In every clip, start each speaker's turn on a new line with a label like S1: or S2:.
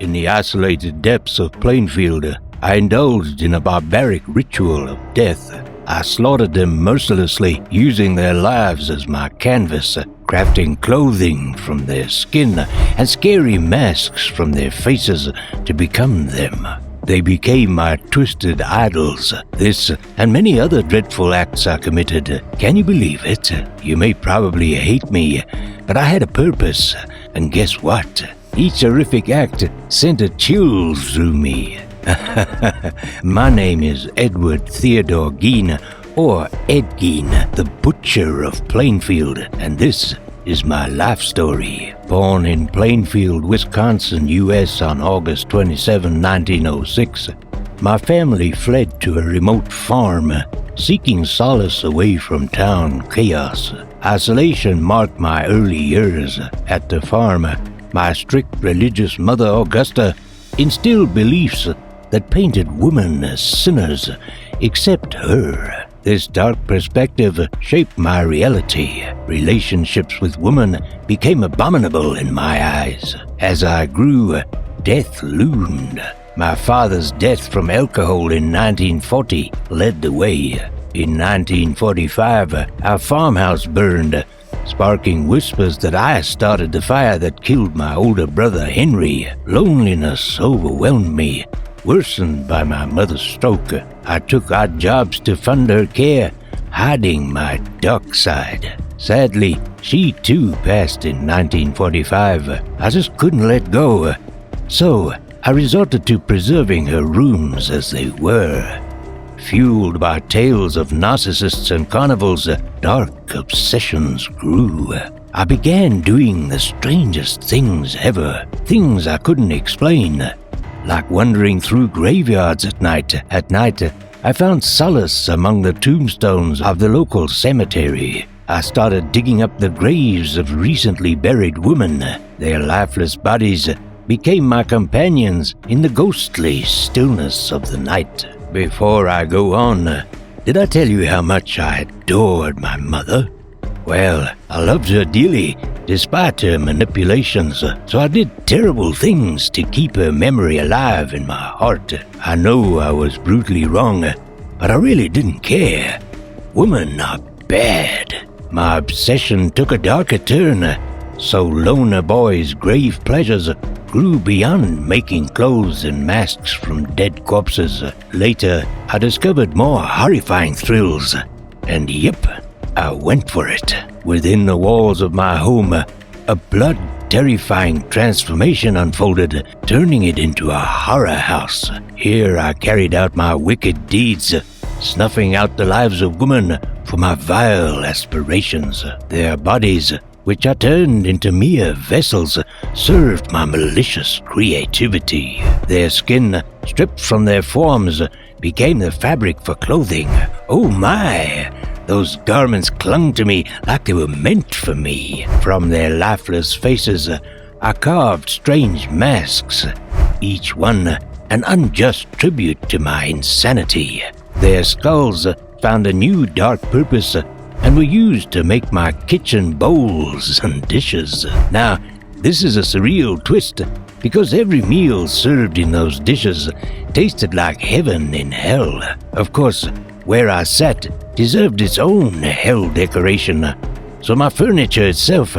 S1: In the isolated depths of Plainfield, I indulged in a barbaric ritual of death. I slaughtered them mercilessly, using their lives as my canvas, crafting clothing from their skin and scary masks from their faces to become them. They became my twisted idols. This and many other dreadful acts I committed. Can you believe it? You may probably hate me, but I had a purpose, and guess what? Each horrific act sent a chill through me. My name is Edward Theodore Gein, or Ed Gein, the Butcher of Plainfield, and this is my life story. Born in Plainfield, Wisconsin, U.S. on August 27, 1906, my family fled to a remote farm, seeking solace away from town chaos. Isolation marked my early years. At the farm, my strict religious mother, Augusta, instilled beliefs that painted women as sinners, except her. This dark perspective shaped my reality. Relationships with women became abominable in my eyes. As I grew, death loomed. My father's death from alcohol in 1940 led the way. In 1945, our farmhouse burned, sparking whispers that I started the fire that killed my older brother Henry. Loneliness overwhelmed me, worsened by my mother's stroke. I took odd jobs to fund her care, hiding my dark side. Sadly, she too passed in 1945. I just couldn't let go. So, I resorted to preserving her rooms as they were. Fueled by tales of narcissists and carnivals, dark obsessions grew. I began doing the strangest things ever, things I couldn't explain, like wandering through graveyards at night. At night, I found solace among the tombstones of the local cemetery. I started digging up the graves of recently buried women. Their lifeless bodies became my companions in the ghostly stillness of the night. Before I go on, did I tell you how much I adored my mother? Well, I loved her dearly, despite her manipulations, so I did terrible things to keep her memory alive in my heart. I know I was brutally wrong, but I really didn't care. Women are bad. My obsession took a darker turn, so loner boys' grave pleasures grew beyond making clothes and masks from dead corpses. Later, I discovered more horrifying thrills, and yep, I went for it. Within the walls of my home, a blood-terrifying transformation unfolded, turning it into a horror house. Here I carried out my wicked deeds, snuffing out the lives of women for my vile aspirations. Their bodies, which I turned into mere vessels, served my malicious creativity. Their skin, stripped from their forms, became the fabric for clothing. Oh my! Those garments clung to me like they were meant for me. From their lifeless faces, I carved strange masks, each one an unjust tribute to my insanity. Their skulls found a new dark purpose and were used to make my kitchen bowls and dishes. Now, this is a surreal twist, because every meal served in those dishes tasted like heaven in hell. Of course, where I sat deserved its own hell decoration, so my furniture itself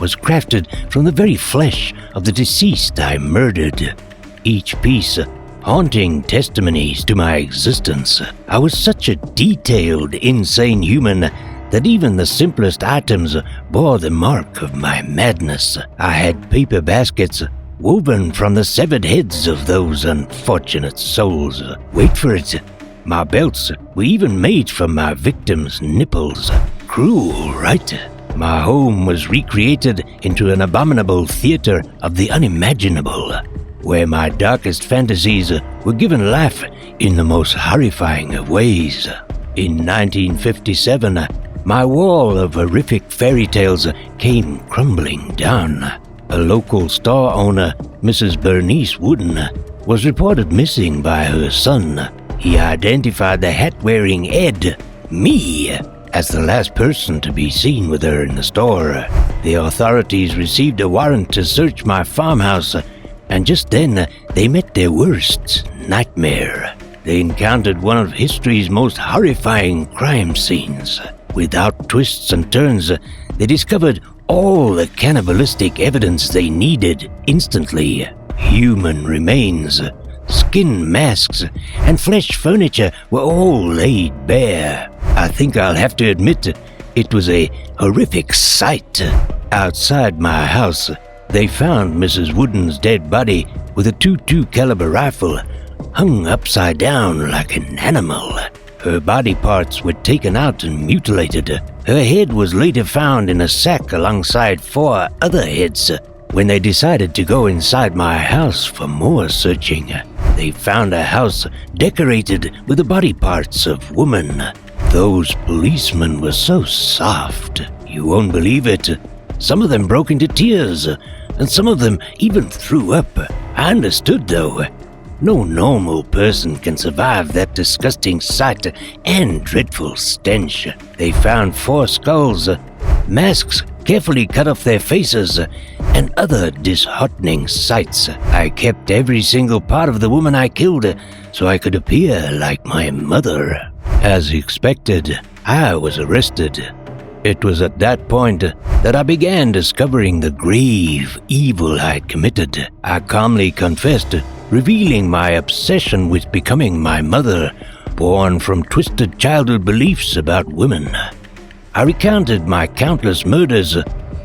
S1: was crafted from the very flesh of the deceased I murdered, each piece haunting testimonies to my existence. I was such a detailed, insane human that even the simplest items bore the mark of my madness. I had paper baskets woven from the severed heads of those unfortunate souls. Wait for it. My belts were even made from my victims' nipples. Cruel, right? My home was recreated into an abominable theater of the unimaginable, where my darkest fantasies were given life in the most horrifying of ways. In 1957, my wall of horrific fairy tales came crumbling down. A local store owner, Mrs. Bernice Wooden, was reported missing by her son. He identified the hat-wearing Ed, me, as the last person to be seen with her in the store. The authorities received a warrant to search my farmhouse, And just then, they met their worst nightmare. They encountered one of history's most horrifying crime scenes. Without twists and turns, they discovered all the cannibalistic evidence they needed instantly. Human remains, skin masks, and flesh furniture were all laid bare. I think I'll have to admit, it was a horrific sight. Outside my house, they found Mrs. Wooden's dead body with a .22 caliber rifle hung upside down like an animal. Her body parts were taken out and mutilated. Her head was later found in a sack alongside 4 other heads. When they decided to go inside my house for more searching, they found a house decorated with the body parts of women. Those policemen were so soft, you won't believe it. Some of them broke into tears, and some of them even threw up. I understood though. No normal person can survive that disgusting sight and dreadful stench. They found 4 skulls, masks carefully cut off their faces, and other disheartening sights. I kept every single part of the woman I killed so I could appear like my mother. As expected, I was arrested. It was at that point that I began discovering the grave evil I had committed. I calmly confessed, revealing my obsession with becoming my mother, born from twisted childhood beliefs about women. I recounted my countless murders,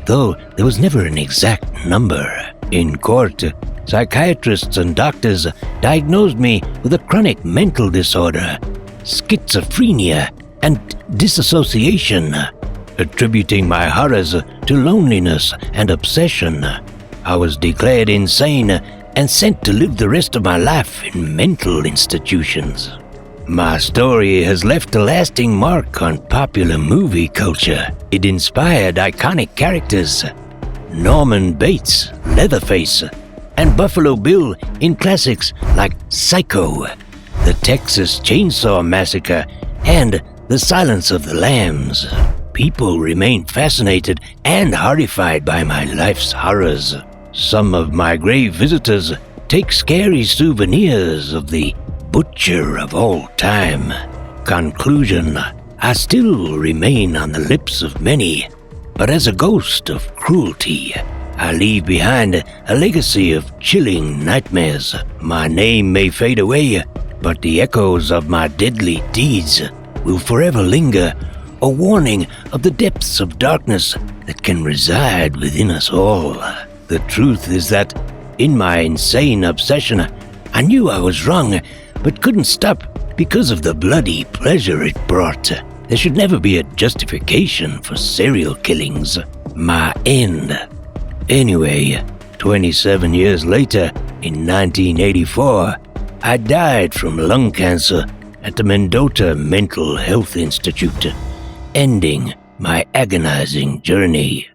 S1: though there was never an exact number. In court, psychiatrists and doctors diagnosed me with a chronic mental disorder, schizophrenia, and disassociation, attributing my horrors to loneliness and obsession. I was declared insane and sent to live the rest of my life in mental institutions. My story has left a lasting mark on popular movie culture. It inspired iconic characters, Norman Bates, Leatherface, and Buffalo Bill in classics like Psycho, The Texas Chainsaw Massacre, and The Silence of the Lambs. People remain fascinated and horrified by my life's horrors. Some of my grave visitors take scary souvenirs of the butcher of all time. Conclusion: I still remain on the lips of many, but as a ghost of cruelty, I leave behind a legacy of chilling nightmares. My name may fade away, but the echoes of my deadly deeds will forever linger, a warning of the depths of darkness that can reside within us all. The truth is that, in my insane obsession, I knew I was wrong, but couldn't stop because of the bloody pleasure it brought. There should never be a justification for serial killings. My end. Anyway, 27 years later, in 1984, I died from lung cancer at the Mendota Mental Health Institute, ending my agonizing journey.